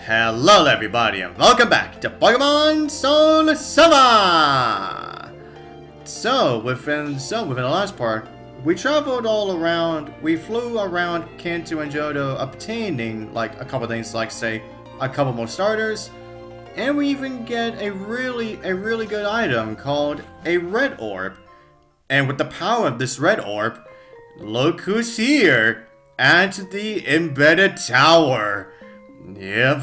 Hello everybody and welcome back to Pokemon SoulSilver! So within the last part, we traveled all around, we flew around Kanto and Johto obtaining like a couple things like say a couple more starters, and we even get a really good item called a Red Orb. And with the power of this Red Orb, look who's here at the Embedded Tower. Yep.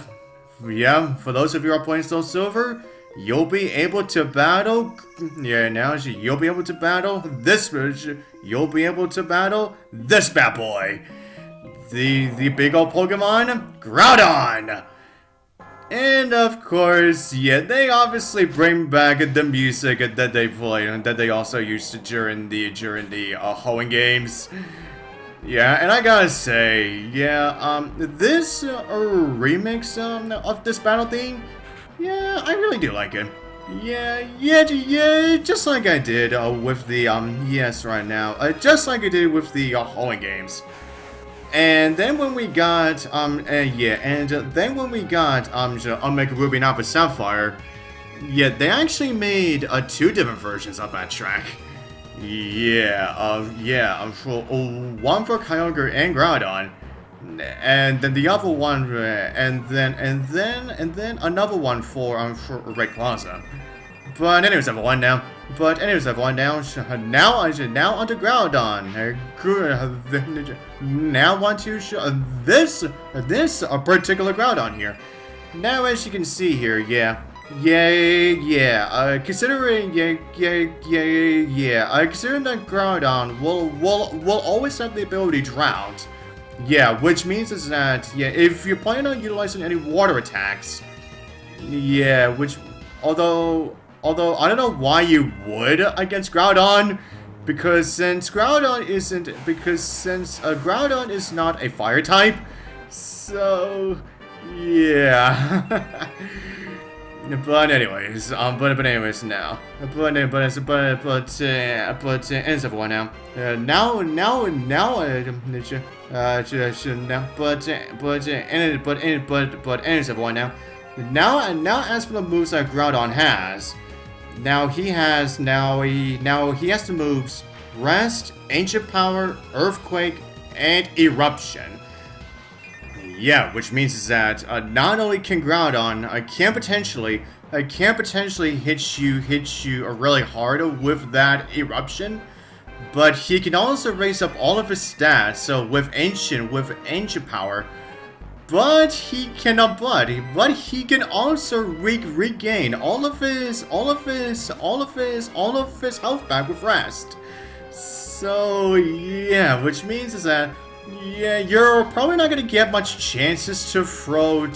Yeah, for those of you who are playing SoulSilver, you'll be able to battle. Yeah, now you'll be able to battle this. You'll be able to battle this bad boy, the big old Pokemon Groudon. And of course, yeah, they obviously bring back the music that they play and that they also used during the hoeing games. Yeah, and I gotta say, yeah, this remix of this battle theme, yeah, I really do like it. Yeah, just like I did with the yes right now, just like I did with the hoeing games. And then when we got then when we got Omega Ruby and Alpha Sapphire, yeah, they actually made two different versions of that track. One for Kyogre and Groudon, and then the other one, and then another one for Rayquaza. But anyways, everyone now. Now onto Groudon. Now want to show this particular Groudon here. Now, as you can see here, considering that Groudon will always have the ability Drought. Yeah, which means is that if you're planning on utilizing any water attacks, although I don't know why you would against Groudon, because since Groudon is not a fire type, so yeah. But anyways, now. Ends of one now. Ends of one now. Now as for the moves that Groudon has, he has the moves Rest, Ancient Power, Earthquake, and Eruption. Yeah, which means is that not only can Groudon can potentially hit you really hard with that Eruption, but he can also raise up all of his stats. So with ancient power, but he can also regain all of his health back with Rest. So yeah, which means is that you're probably not gonna get much chances to throw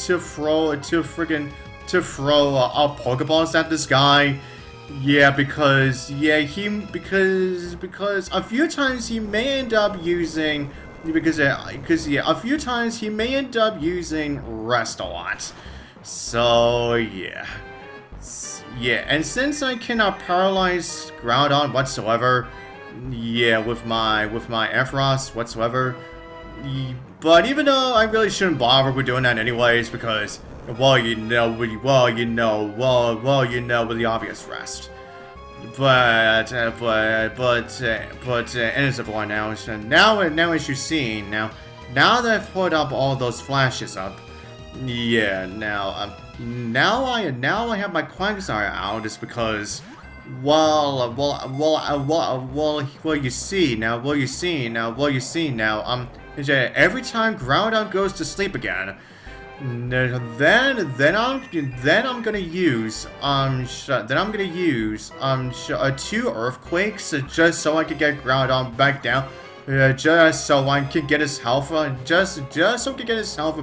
Pokeballs at this guy. Yeah, because a few times he may end up using Rest a lot. So yeah, and since I cannot paralyze Groudon whatsoever, with my Ampharos whatsoever. But even though I really shouldn't bother with doing that anyways, because with the obvious Rest. But ends of one now. Now as you've seen now that I've put up all those flashes up, now I have my Quagsire out is because you see now every time Groudon goes to sleep again, then I'm gonna use two Earthquakes just so I can get Groudon back down, just so I can get his health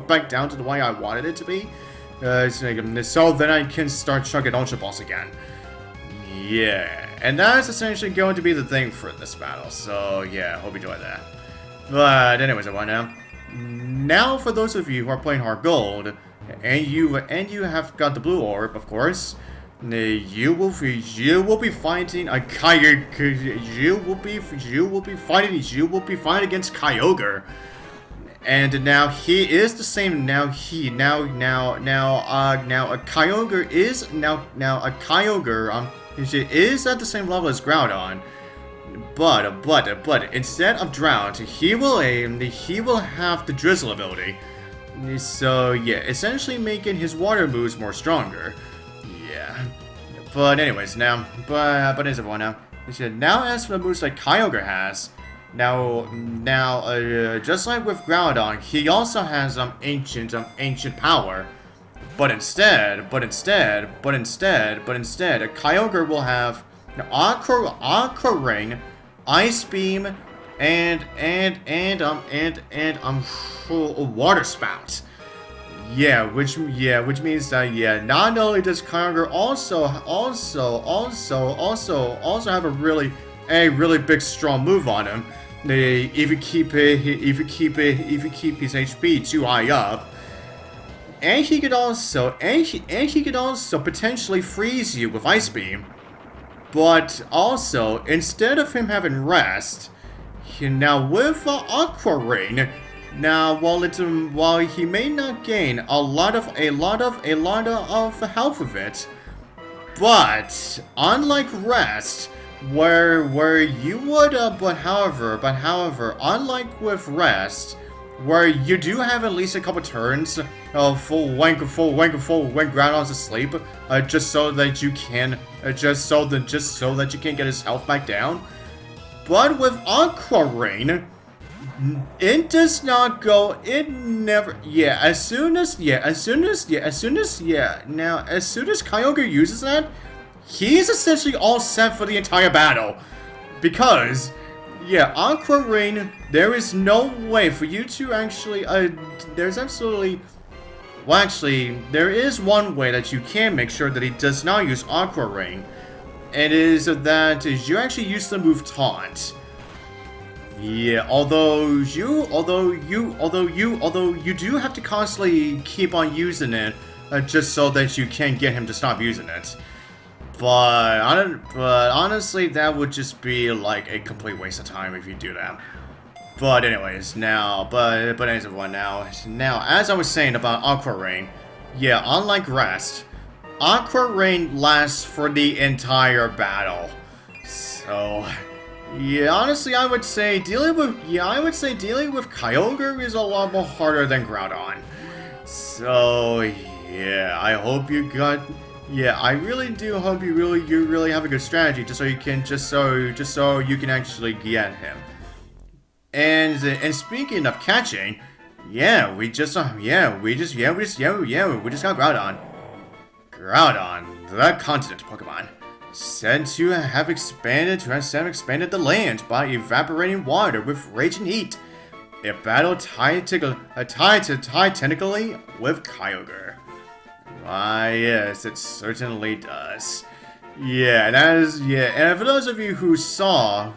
back down to the way I wanted it to be, so then I can start chugging Ultra Balls again. Yeah, and that's essentially going to be the thing for this battle. So yeah, hope you enjoy that. But anyways, everyone now for those of you who are playing Hard Gold, and you have got the Blue Orb, of course, you will be fighting a You will be fighting against Kyogre, And now he is the same. Now a Kyogre is is at the same level as Groudon. But instead of Drought, he will have the Drizzle ability. So yeah, essentially making his water moves more stronger. Yeah. But anyways, now as everyone now. Now as for the moves that Kyogre has. Now, just like with Groudon, he also has ancient power. But instead, a Kyogre will have Aqua Ring, Ice Beam, and Water Spout. Which means that not only does Kyogre also have a really big strong move on him. If you keep his HP too high up, and he could also potentially freeze you with Ice Beam. But also, instead of him having rest, now with Aqua Rain, now while he may not gain a lot of health of it, but unlike rest. Where you would, but however, unlike with rest, where you do have at least a couple turns of when Groudon's asleep, just so that you can get his health back down. But with Aqua Rain, it does not go. It never. As soon as Kyogre uses that. He's essentially all set for the entire battle. Because, Aqua Rain, there is no way for you to actually, there is one way that you can make sure that he does not use Aqua Rain. And it is that you actually use the move Taunt. Although you do have to constantly keep on using it, just so that you can get him to stop using it. But honestly, that would just be like a complete waste of time if you do that. But anyways, now as I was saying about Aqua Rain, unlike Rest, Aqua Rain lasts for the entire battle. So honestly, I would say dealing with Kyogre is a lot more harder than Groudon. So I hope you got. I really do hope you really have a good strategy, just so you can actually get him. And speaking of catching, we just got Groudon. Groudon, the continent Pokemon, said to have expanded the land by evaporating water with raging heat. It battled titanically with Kyogre. Why, yes, it certainly does. And for those of you who have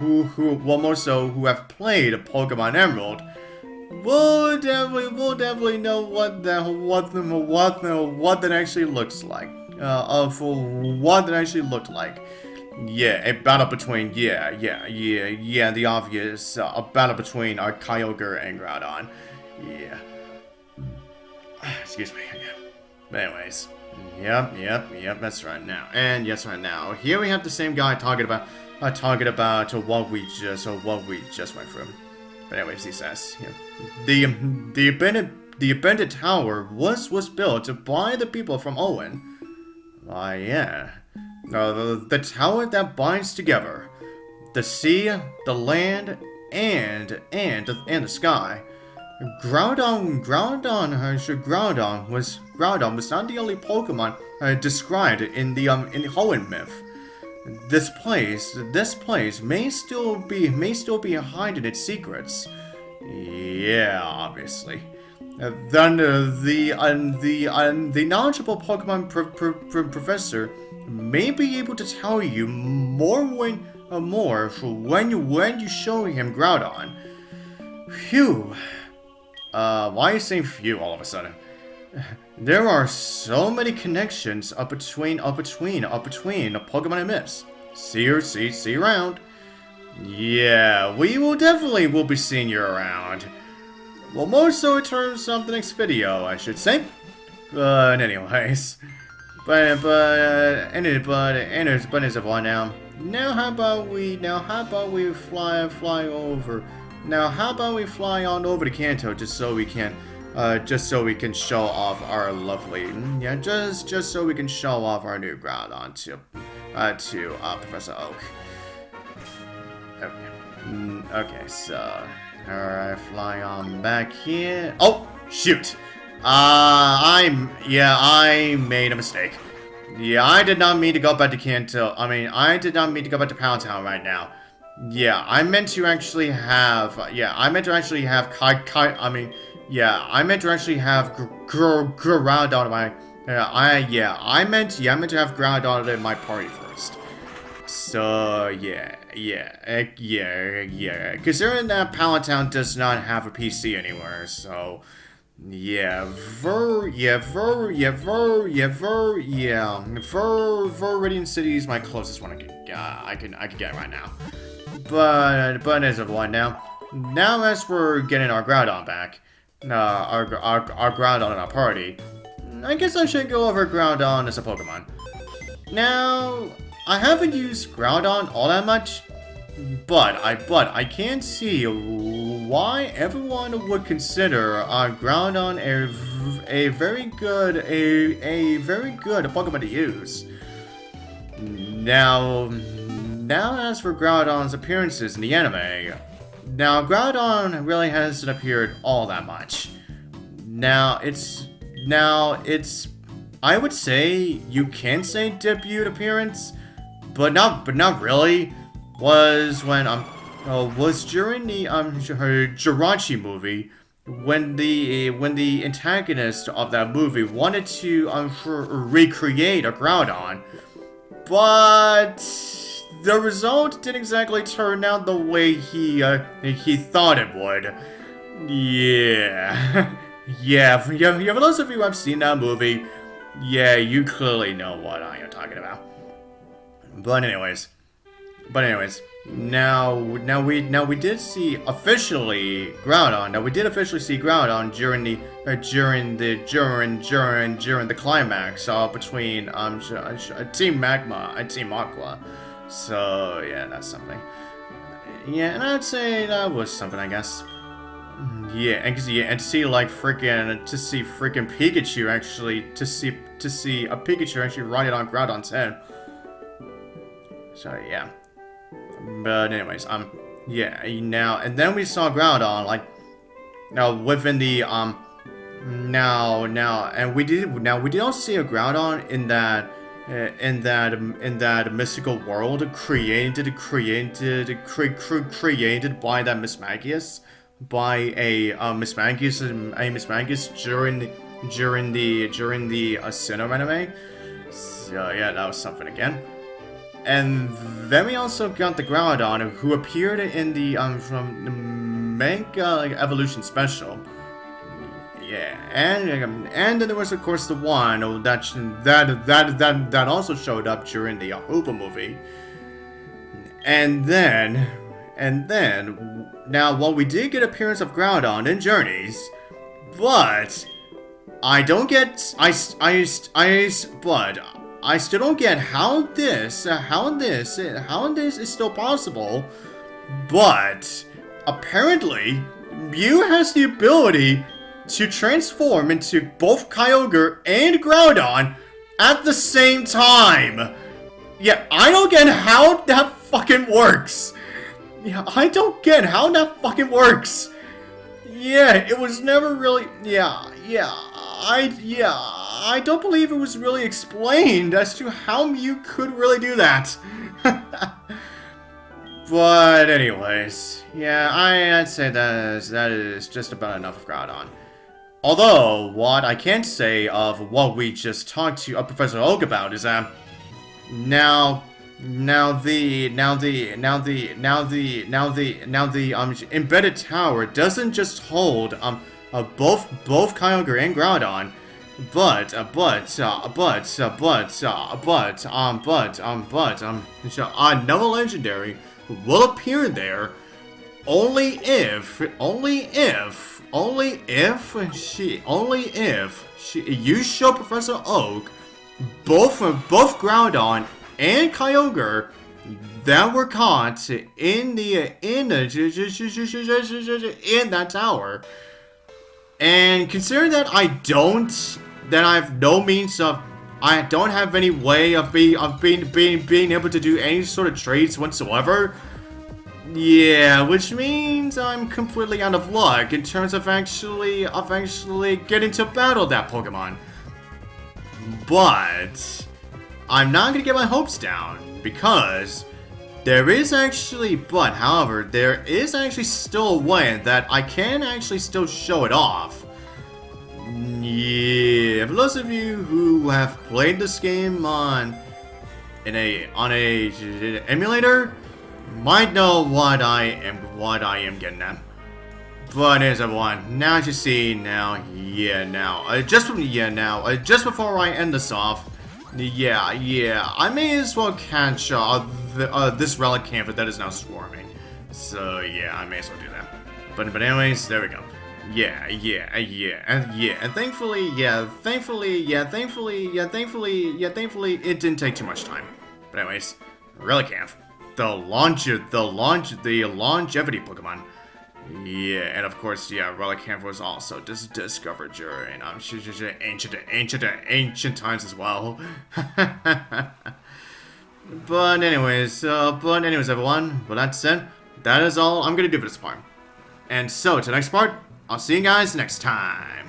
played Pokemon Emerald, we'll definitely know what that actually looks like. What that actually looked like. A battle between, the obvious, a battle between Kyogre and Groudon. Excuse me. But anyways, that's right now. And yes, right now, here we have the same guy talking about what we just went through. But anyways, he says, the abandoned tower was built by the people from Owen. The tower that binds together the sea, the land, and the sky. Groudon was not the only Pokemon described in the Hoenn myth. This place may still be hiding its secrets. Obviously. Then the knowledgeable Pokemon professor may be able to tell you more when you show him Groudon. Phew. Why are you saying phew all of a sudden? There are so many connections up between Pokemon and myths. See you around. We will be seeing you around. Well, more so in terms of the next video, I should say. But anyways, but as of one now. Now how about we fly over? Now how about we fly on over to Kanto just so we can show off our lovely, just so we can show off our new Groudon to Professor Oak. Okay, so alright, fly on back here. Oh shoot! I made a mistake. Yeah, I did not mean to go back to Kanto. I did not mean to go back to Pound Town right now. Yeah, I meant to actually have. I meant to actually have Groudon in my. I meant to have Groudon in my party first. So considering that Palatown does not have a PC anywhere, so Radiant City is my closest one I can get right now. But as of one now as we're getting our Groudon back, our Groudon in our party, I guess I should go over Groudon as a Pokemon. Now, I haven't used Groudon all that much, but I can see why everyone would consider Groudon a very good Pokemon to use. Now as for Groudon's appearances in the anime, now Groudon really hasn't appeared all that much. Now it's I would say you can say debut appearance, but not really. Was when was during the Jirachi movie, when the antagonist of that movie wanted to recreate a Groudon, but the result didn't exactly turn out the way he thought it would. For those of you who have seen that movie, you clearly know what I am talking about. But anyways, now we did see officially Groudon. Now we did officially see Groudon during the climax between Team Magma and Team Aqua. So that's something. And I'd say that was something, I guess. And to see freaking Pikachu actually to see a Pikachu actually riding on Groudon's head. So but anyways, now and then we saw Groudon within the and we did also see a Groudon in that mystical world created by that Miss Magius, by a Miss Magius during the Sinnoh anime. So that was something again. And then we also got the Groudon who appeared in the from the manga evolution special. And then there was of course the one that also showed up during the Hoopa movie. And then now while we did get appearance of Groudon in Journeys, but I still don't get how this is still possible. But apparently, Mew has the ability to transform into both Kyogre and Groudon at the same time. I don't get how that fucking works. I don't get how that fucking works. It was never really. I don't believe it was really explained as to how Mew could really do that. But anyways, I'd say that is just about enough of Groudon. Although, what I can say of what we just talked to Professor Oak about is that now the embedded tower doesn't just hold both Kyogre and Groudon, but another legendary will appear there only if you show Professor Oak both Groudon and Kyogre that were caught in that tower. And considering that I have no means of, I don't have any way of being able to do any sort of trades whatsoever. Yeah, which means I'm completely out of luck in terms of actually getting to battle that Pokemon. But I'm not gonna get my hopes down because there is actually still a way that I can actually still show it off. Yeah, for those of you who have played this game on an emulator, might know what I am getting at. But anyways, everyone, now as you see, just before I end this off, I may as well catch this Relicanth that is now swarming. So yeah, I may as well do that. But anyways, there we go. And thankfully, it didn't take too much time. But anyways, Relicanth, the longevity Pokemon. Yeah, and of course, Relicanth was also discovered during ancient times as well. But anyways, everyone, with that said, that is all I'm gonna do for this part. And so, to the next part, I'll see you guys next time.